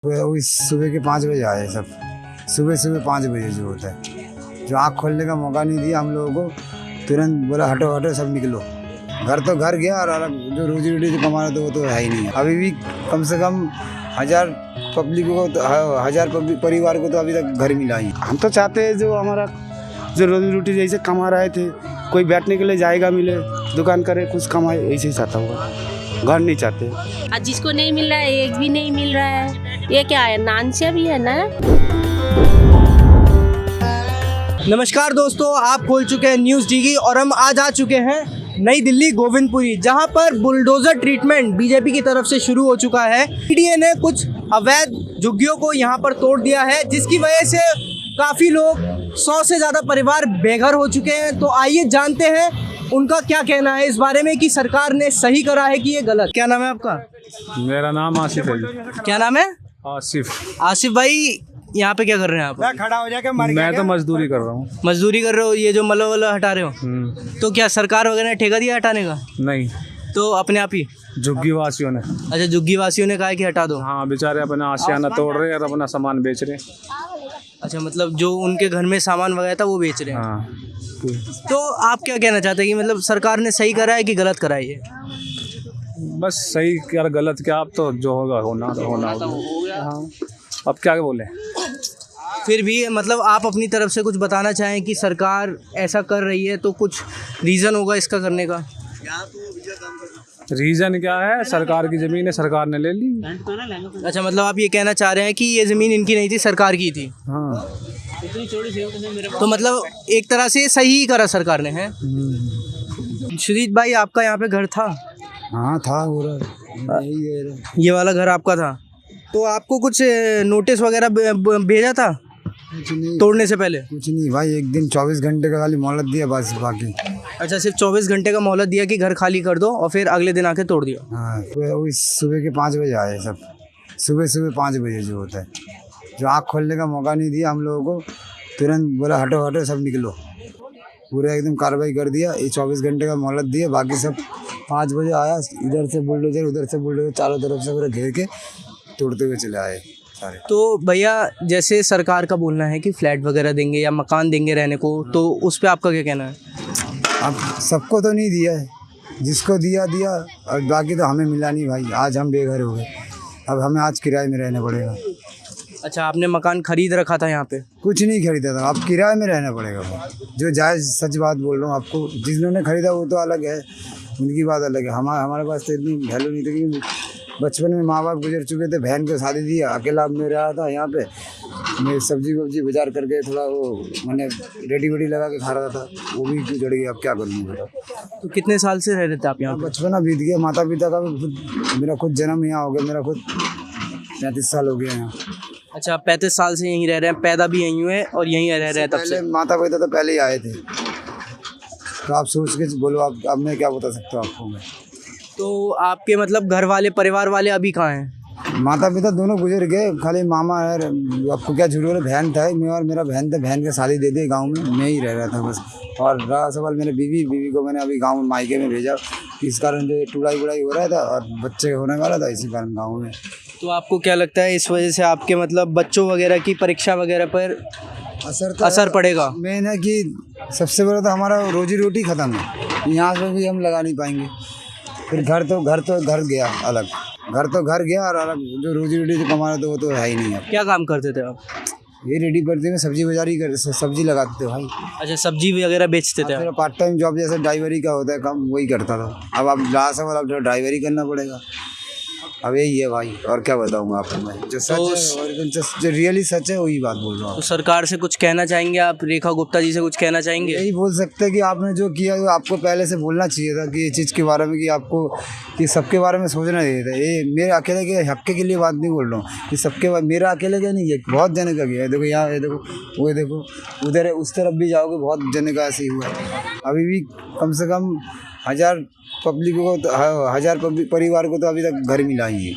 वही सुबह के 5 बजे आए सब। सुबह सुबह 5 बजे जो होता है, जो आँख खोलने का मौका नहीं दिया हम लोगों को। तुरंत बोला हटो हटो सब निकलो। घर तो घर गया और अलग जो रोजी रोटी जो कमा रहे थे वो तो है ही नहीं। अभी भी कम से कम 1000 पब्लिक को तो 1000 परिवार को तो अभी तक घर मिला ही। हम तो चाहते हैं जो हमारा जो रोजी रोटी जैसे कमा रहे थे, कोई बैठने के लिए जाएगा मिले, दुकान करे, कुछ कमाए, ऐसे ही चाहता होगा। घर नहीं चाहते। आज जिसको नहीं मिल रहा है एक भी नहीं मिल रहा है। ये क्या है, नानसिया भी है ना। नमस्कार दोस्तों, आप खोल चुके हैं न्यूज़ डीगी और हम आज आ चुके हैं नई दिल्ली गोविंदपुरी, जहां पर बुलडोज़र ट्रीटमेंट बीजेपी की तरफ से शुरू हो चुका है। पीडीए ने कुछ अवैध झुग्गियों को यहां पर तोड़ दिया है, जिसकी वजह से काफ़ी लोग 100 से ज़्यादा परिवार बेघर हो चुके हैं। तो आइए जानते हैं उनका क्या कहना है इस बारे में कि सरकार ने सही करा है कि ये गलत। क्या नाम है आपका? मेरा नाम आसिफ है जी। क्या नाम है? आसिफ भाई, यहाँ पे क्या कर रहे हैं आप? खड़ा हो जाके मैं तो मजदूरी कर रहा हूँ। मजदूरी कर रहे हो? ये जो मल्ला वल्ला हटा रहे हो, तो क्या सरकार वगैरह ने ठेका दिया हटाने का? नहीं, तो अपने आप ही झुग्गी वासियों ने। अच्छा, झुग्गी वासियों ने कहा है कि हटा दो। हाँ, बेचारे अपना आशियाना तोड़ रहे और अपना सामान बेच रहे। अच्छा, मतलब जो उनके घर में सामान वगैरह था वो बेच रहे हैं। हाँ, तो आप क्या कहना चाहते हैं कि मतलब सरकार ने सही करा है कि गलत करा है ये? बस सही क्या गलत क्या, अब तो जो होगा होना होगा। हाँ, अब क्या बोले। फिर भी मतलब आप अपनी तरफ से कुछ बताना चाहें कि सरकार ऐसा कर रही है तो कुछ रीज़न होगा इसका करने का? रीज़न क्या है, सरकार की ज़मीन है, सरकार ने ले ली। अच्छा, मतलब आप ये कहना चाह रहे हैं कि ये ज़मीन इनकी नहीं थी, सरकार की थी। हाँ, तो मतलब एक तरह से सही ही करा सरकार ने, है। सुजीत भाई, आपका यहाँ पे घर था? हाँ था पूरा। ये वाला घर आपका था, तो आपको कुछ नोटिस वगैरह भेजा था कुछ नहीं, तोड़ने से पहले? कुछ नहीं भाई, एक दिन 24 घंटे का खाली मोहलत दिया बस, बाकी। अच्छा, सिर्फ 24 घंटे का मोहलत दिया कि घर खाली कर दो और फिर अगले दिन आके तोड़ दिया? हाँ, वही सुबह के 5 बजे आए सब। सुबह सुबह 5 बजे जो होता है, जो आँख खोलने का मौका नहीं दिया हम लोगों को। तुरंत बोला हटो हटो सब निकलो। पूरा एकदम कार्रवाई कर दिया। ये 24 घंटे का मोहलत दिया, बाकी सब 5 बजे आया, इधर से बुलडोजर उधर से बुलडोजर, चारों तरफ से पूरा घेर के तोड़ते हुए चले आए सारे। तो भैया, जैसे सरकार का बोलना है कि फ्लैट वगैरह देंगे या मकान देंगे रहने को, तो उस पर आपका क्या कहना है? अब सबको तो नहीं दिया है, जिसको दिया दिया, और बाकी तो हमें मिला नहीं भाई। आज हम बेघर हो गए, अब हमें आज किराए में रहना पड़ेगा। अच्छा, आपने मकान खरीद रखा था यहाँ पे? कुछ नहीं खरीदा था, अब किराए में रहना पड़ेगा भाई। जो जायज़ सच बात बोल रहा हूँ आपको, जिन्होंने खरीदा वो तो अलग है, उनकी बात अलग है। हमारे पास तो इतनी वैल्यू नहीं थी, क्योंकि बचपन में माँ बाप गुजर चुके थे, बहन को शादी दी, अकेला मैं रहा था यहाँ पे। मैं सब्जी वब्जी बाजार करके थोड़ा वो मैंने रेडी वेडी लगा के खा रहा था, वो भी जड़ गया। अब क्या करूँ बेटा। तो कितने साल से रह रहे थे आप यहाँ पे? बचपना बीत गया, माता पिता का भी मेरा खुद जन्म यहाँ हो गया, मेरा खुद 35 साल हो गया यहाँ। अच्छा, 35 साल से यहीं रह रहे हैं, पैदा भी यहीं हुए और यहीं रह रहे हैं तब से? माता पिता तो पहले ही आए थे, तो आप सोच के बोलो। आप अब मैं क्या बता सकता हूँ आपको मैं। तो आपके मतलब घर वाले, परिवार वाले अभी कहाँ हैं? माता पिता दोनों गुजर गए, खाली मामा है। आपको क्या झूठ बोले, बहन था मैं और मेरा बहन था, बहन के शादी दे दी गांव में, मैं ही रह रहा था बस। और रहा सवाल मेरे बीवी को मैंने अभी गांव में मायके में भेजा, इस कारण जो टुड़ाई वुड़ाई हो रहा था और बच्चे होने वाला था, इसी कारण गाँव में। तो आपको क्या लगता है इस वजह से आपके मतलब बच्चों वगैरह की परीक्षा वगैरह पर असर पड़ेगा? मेन है कि सबसे बड़ा तो हमारा रोजी रोटी ख़त्म है, यहाँ पे भी हम लगा नहीं पाएंगे। फिर घर तो घर गया अलग, घर तो घर गया और अलग जो रोजी रोटी जो कमा रहे थे वो तो है ही नहीं है। क्या काम करते थे आप? ये रेडी पड़ती में सब्जी बाजारी कर, सब्जी लगाते थे भाई। अच्छा, सब्जी वगैरह बेचते थे? मेरा पार्ट टाइम जॉब जैसे ड्राइवरी का होता है काम, वही करता था। अब आप लास्ट सवाल, अब ड्राइवरी करना पड़ेगा। अब यही है भाई, और क्या बताऊंगा आपको मैं। जो सच है और जो रियली सच है वही बात बोल रहा हूँ। तो सरकार से कुछ कहना चाहेंगे आप? रेखा गुप्ता जी से कुछ कहना चाहेंगे? यही बोल सकते हैं कि आपने जो किया वो आपको पहले से बोलना चाहिए था, कि ये चीज़ के बारे में, कि आपको कि सबके बारे में सोचना चाहिए था। ये मेरे अकेले के हक के लिए बात नहीं बोल रहा हूँ, कि सबके मेरा अकेले का नहीं है, बहुत जने का गया है। देखो यहाँ, ये देखो, वो देखो, उधर उस तरफ भी जाओगे, बहुत जने का ऐसे ही हुआ है। अभी भी कम से कम 1000 पब्लिक को तो 1000 परिवार को तो अभी तक घर मिला ही है।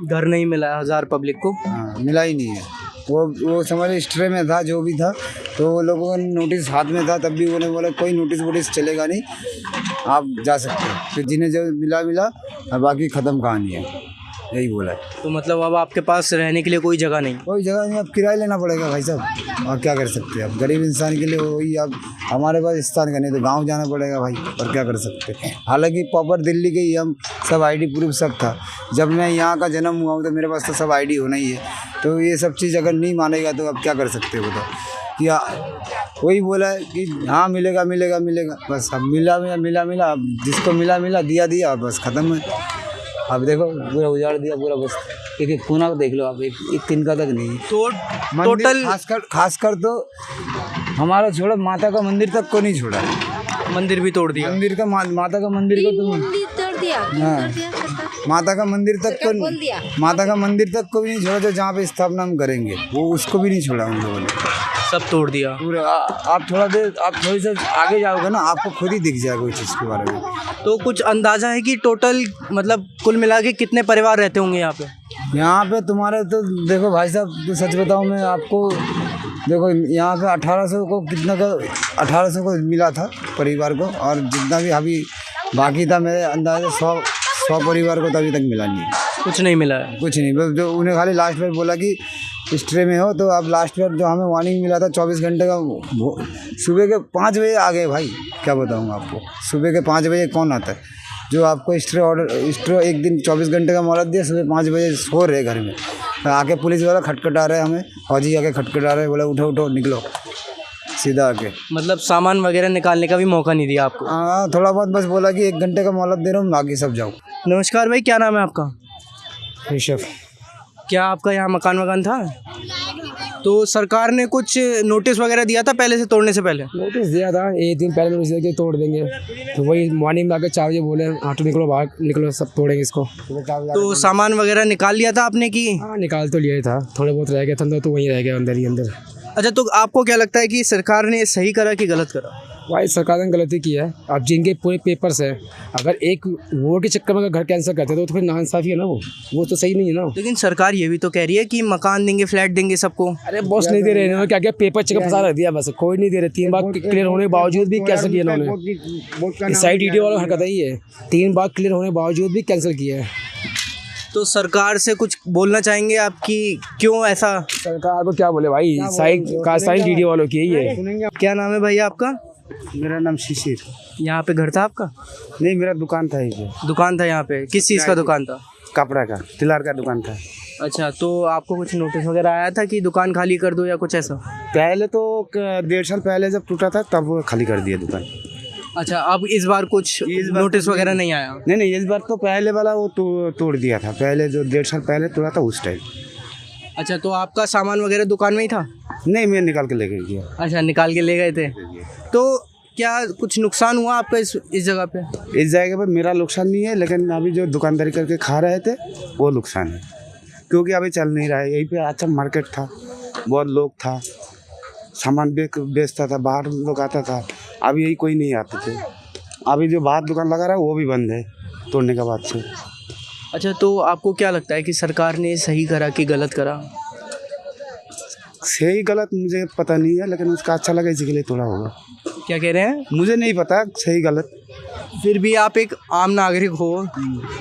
घर नहीं मिला 1000 पब्लिक को? हाँ, मिला ही नहीं है। वो समझ स्ट्रे में था जो भी था, तो वो लोगों का नोटिस हाथ में था, तब भी उन्होंने बोला कोई नोटिस वोटिस चलेगा नहीं, आप जा सकते हो। फिर जिन्हें जो मिला और बाकी ख़त्म कहानी है। यही बोला है। तो मतलब अब आपके पास रहने के लिए कोई जगह नहीं? कोई जगह नहीं, अब किराया लेना पड़ेगा भाई साहब, और क्या कर सकते हैं। अब गरीब इंसान के लिए वही, अब हमारे पास स्थान का नहीं तो गांव जाना पड़ेगा भाई, और क्या कर सकते हैं। हालांकि प्रॉपर दिल्ली के ही हम सब ID प्रूफ सब था। जब मैं यहाँ का जन्म हुआ हूँ तो मेरे पास तो सब ID होना ही है। तो ये सब चीज़ अगर नहीं मानेगा तो अब क्या कर सकते हो बताओ। कि वही बोला है कि हाँ मिलेगा मिलेगा मिलेगा, बस अब मिला अब जिसको मिला दिया बस ख़त्म है। अब देखो पूरा उजाड़ दिया पूरा, बस एक कोना को देख लो आप, एक तिनका तक नहीं। तो टोटल खासकर तो हमारा छोड़ा, माता का मंदिर तक को नहीं छोड़ा। मंदिर भी तोड़ दिया? मंदिर का माता का मंदिर को तो तोड़ दिया। हाँ, माता का मंदिर तक को भी नहीं छोड़ा। जो जहाँ पे स्थापना हम करेंगे वो उसको भी नहीं छोड़ा उन लोगों ने, सब तोड़ दिया पूरा। आप थोड़ी सी आगे जाओगे ना, आपको खुद ही दिख जाएगा उस चीज़ के बारे में। तो कुछ अंदाजा है कि टोटल मतलब कुल मिला के कितने परिवार रहते होंगे यहाँ पे? यहाँ पे तुम्हारे तो देखो भाई साहब, तो सच बताऊँ मैं आपको, देखो यहाँ पे 1800 को कितना का 1800 को मिला था परिवार को, और जितना भी अभी बाकी था मेरे अंदाजे 100 परिवार को तो अभी तक मिला नहीं। कुछ नहीं मिला है? कुछ नहीं, जो उन्हें खाली लास्ट में बोला कि स्ट्रे में हो। तो अब लास्ट में जो हमें वार्निंग मिला था 24 घंटे का, सुबह के 5 बजे आ गए भाई, क्या बताऊँ आपको। सुबह के 5 बजे कौन आता है जो आपको स्ट्रे एक दिन 24 घंटे का मोहलत दिया, सुबह 5 बजे सो रहे घर में। आके पुलिस वाला खटखटा रहे हमें, फौजी आके खटखटा रहे, बोला उठो निकलो सीधा आके। मतलब सामान वगैरह निकालने का भी मौका नहीं दिया आपको? हाँ, थोड़ा बहुत बस बोला कि 1 घंटे का मोहलत दे रहा हूँ, बाकी सब जाओ। नमस्कार भाई, क्या नाम है आपका? ऋषभ। क्या आपका यहाँ मकान था? तो सरकार ने कुछ नोटिस वगैरह दिया था पहले से तोड़ने से पहले? नोटिस दिया था, 1 दिन पहले नोटिस दिया कि तोड़ देंगे। तो वही मॉर्निंग में आकर 4 बजे बोले ऑटो निकलो, बाहर निकलो, सब तोड़ेंगे इसको। तो सामान वगैरह निकाल लिया था आपने कि? हाँ, निकाल तो लिया ही था, थोड़े बहुत रह गए थे अंदर, तो वहीं रह गए अंदर ही अंदर। अच्छा, तो आपको क्या लगता है कि सरकार ने सही करा कि गलत करा? भाई सरकार ने गलती की है। अब जिनके पूरे पेपर्स हैं, अगर एक वोट के चक्कर में अगर घर कैंसिल करते तो फिर नाइंसाफ़ी है ना, वो तो सही नहीं है ना। लेकिन सरकार ये भी तो कह रही है कि मकान देंगे, फ्लैट देंगे सबको। अरे बॉस नहीं दे रहे हैं, क्या क्या पेपर चेक फंसा रख दिया, बस कोई नहीं दे रहे। 3 बार क्लियर होने के बावजूद भी कैंसिल किया इन्होंने। इस साइड ईडीओ वाला हरकत ही है, 3 बार क्लियर होने के बावजूद भी कैंसिल किया है। तो सरकार से कुछ बोलना चाहेंगे आपकी, क्यों ऐसा? सरकार को क्या बोले भाई, साइड ईडीओ वालों की यही है। क्या नाम है भाई आपका? मेरा नाम शिशिर। यहाँ पे घर था आपका? नहीं, मेरा दुकान था ये। दुकान था यहाँ पे? किस चीज़ का दुकान था? कपड़ा का, टिलार का दुकान था। अच्छा, तो आपको कुछ नोटिस वगैरह आया था कि दुकान खाली कर दो या कुछ ऐसा? पहले तो 1.5 साल पहले जब टूटा था तब वो खाली कर दिया दुकान। अच्छा, अब इस बार कुछ नोटिस वगैरह नहीं आया? नहीं, इस बार तो पहले वाला वो तोड़ दिया था, पहले जो 1.5 साल पहले तोड़ा था उस टाइम। अच्छा, तो आपका सामान वगैरह दुकान में ही था? नहीं, मैं निकाल के ले गया। अच्छा, निकाल के ले गए थे। तो क्या कुछ नुकसान हुआ आपका इस जगह पे? इस जगह पे मेरा नुकसान नहीं है, लेकिन अभी जो दुकानदारी करके खा रहे थे वो नुकसान है, क्योंकि अभी चल नहीं रहा है। यहीं पे अच्छा मार्केट था, बहुत लोग था, सामान बेचता था, बाहर लोग आता था। अभी यही कोई नहीं आते थे। अभी जो बाहर दुकान लगा रहा है वो भी बंद है तोड़ने के बाद से। अच्छा, तो आपको क्या लगता है कि सरकार ने सही करा कि गलत करा? सही गलत मुझे पता नहीं है, लेकिन उसका अच्छा लगा इसी के लिए तोड़ा होगा। क्या कह रहे हैं? मुझे नहीं पता सही गलत। फिर भी आप एक आम नागरिक हो,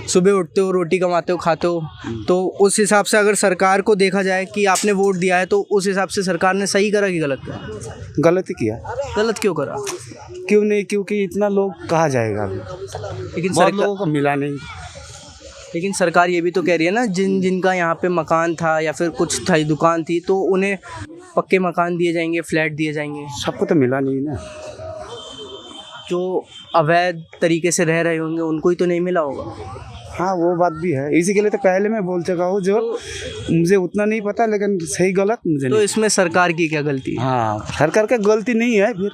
सुबह उठते हो, रोटी कमाते हो, खाते हो, तो उस हिसाब से अगर सरकार को देखा जाए कि आपने वोट दिया है, तो उस हिसाब से सरकार ने सही करा कि गलत करा? गलत ही किया। गलत क्यों करा? क्यों नहीं, क्योंकि इतना लोग कहाँ जाएगा अभी, लेकिन बहुत लोगों को मिला नहीं। लेकिन सरकार ये भी तो कह रही है ना, जिनका यहाँ पे मकान था या फिर कुछ था, दुकान थी, तो उन्हें पक्के मकान दिए जाएंगे, फ्लैट दिए जाएंगे। सबको तो मिला नहीं ना। जो अवैध तरीके से रह रहे होंगे उनको ही तो नहीं मिला होगा। हाँ, वो बात भी है। इसी के लिए तो पहले मैं बोल चुका हूँ, जो मुझे उतना नहीं पता, लेकिन सही गलत मुझे तो नहीं। इसमें सरकार की क्या गलती है? हाँ, सरकार का गलती नहीं है, फिर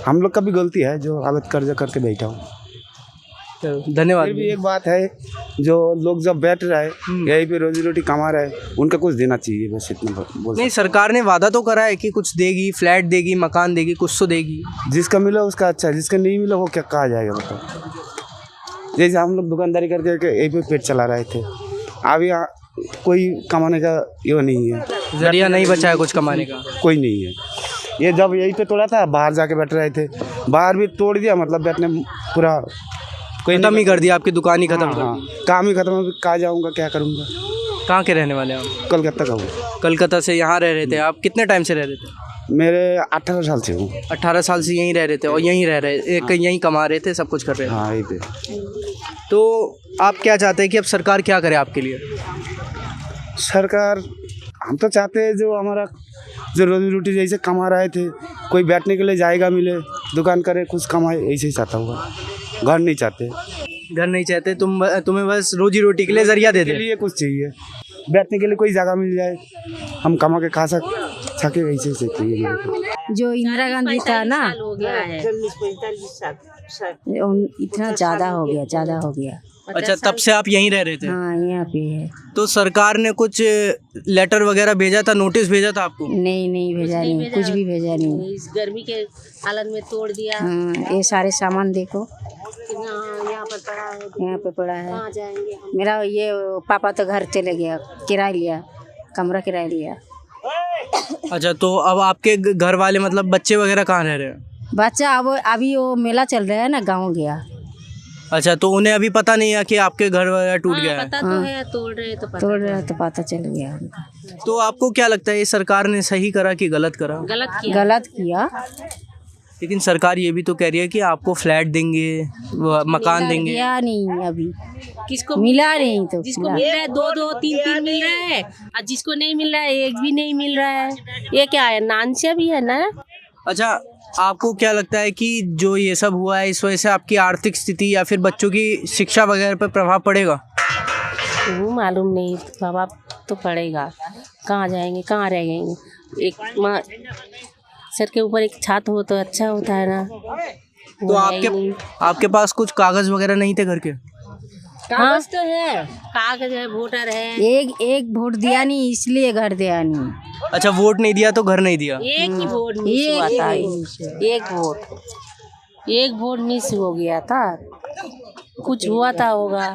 हम लोग का भी गलती है जो अवैध कर्जा करके बैठा हूँ। धन्यवाद। फिर भी एक बात है, जो लोग जब बैठ रहे हैं यहीं पे रोजी रोटी कमा रहे हैं, उनका कुछ देना चाहिए, बस इतना बोल। नहीं, सरकार ने वादा तो करा है कि कुछ देगी, फ्लैट देगी, मकान देगी, कुछ तो देगी। जिसका मिला उसका अच्छा है, जिसका नहीं मिला वो क्या कहा जाएगा बताओ। जैसे हम लोग दुकानदारी करके यहीं पे पेट चला रहे थे, अभी कोई कमाने का ये नहीं है, जरिया नहीं बचा है कुछ कमाने का, कोई नहीं है। ये जब यहीं पे तोड़ा था, बाहर जाके बैठ रहे थे, बाहर भी तोड़ दिया, मतलब बैठने पूरा कोई खत्म ही कर दिया, आपकी दुकान ही खत्म हाँ, कर हाँ, दी। काम ही खत्म है, कहाँ जाऊँगा, क्या करूँगा। कहाँ के रहने वाले हैं आप? कलकत्ता का हूँ। कलकत्ता से यहाँ रह रहे थे आप? कितने टाइम से रह रहे थे? मेरे 18 साल से हूँ। 18 साल से यहीं रह रहे थे और यहीं रह रहे, एक यहीं कमा रहे थे, सब कुछ कर रहे थे। हाँ, यही पे। तो आप क्या चाहते हैं कि अब सरकार क्या करे आपके लिए? सरकार, हम तो चाहते हैं जो हमारा जो रोजी रोटी जैसे कमा रहे थे, कोई बैठने के लिए जाएगा मिले, दुकान करे, कुछ कमाए, ऐसे ही चाहता हुआ। घर नहीं चाहते, घर नहीं चाहते, तुम्हें बस रोजी रोटी के लिए जरिया दे के दे। लिए कुछ चाहिए, बैठने के लिए कोई जगह मिल जाए, हम कमा के खा सके, ऐसे से चाहिए। जो इंदिरा गांधी था ना, हो गया है। इतना ज़्यादा हो गया। अच्छा, तब से आप यहीं रह रहे थे? हाँ, यहाँ पे है। तो सरकार ने कुछ लेटर वगैरह भेजा था, नोटिस भेजा था आपको? नहीं भेजा नहीं, कुछ भी भेजा नहीं। इस गर्मी के हालत में तोड़ दिया। हाँ, ये सारे सामान देखो, यहाँ पर पड़ा है, यहाँ पे पड़ा है। कहाँ जाएंगे हम? मेरा ये पापा तो घर चले गया, किराया लिया, कमरा किराया लिया। अच्छा, तो अब आपके घर वाले मतलब बच्चे वगैरह कहाँ रह रहे हैं? बच्चा अब अभी वो मेला चल रहा है ना, गाँव गया। अच्छा, तो उन्हें अभी पता नहीं है कि आपके घर वगैरह टूट गया है? पता तो है, तोड़ रहे तो तोड़ रहा तो पता चल गया उनका। तो आपको क्या लगता है, ये सरकार ने सही करा कि गलत करा? गलत किया। लेकिन सरकार ये भी तो कह रही है कि आपको फ्लैट देंगे, मकान देंगे। दिया नहीं अभी, किसको मिला नहीं तो जिसको मिल रहा है 2-2 3-3 मिल रहा है, और जिसको नहीं मिल रहा है एक भी नहीं मिल रहा है। ये क्या है, नानसिया भी है ना? अच्छा, आपको क्या लगता है कि जो ये सब हुआ है इस वजह से आपकी आर्थिक स्थिति या फिर बच्चों की शिक्षा वगैरह पर प्रभाव पड़ेगा? वो मालूम नहीं, प्रभाव तो पड़ेगा। कहाँ जाएंगे, कहाँ रह जाएंगे? एक माँ सर के ऊपर एक छात हो तो अच्छा होता है ना। तो आपके पास कुछ कागज वगैरह नहीं थे घर के? कागज तो है, कागज है, वोटर है। एक वोट दिया नहीं, इसलिए घर दिया नहीं। अच्छा, वोट नहीं दिया तो घर नहीं दिया। एक ही वोट मिस हुआ था, एक वोट मिस हो गया था, कुछ हुआ था होगा।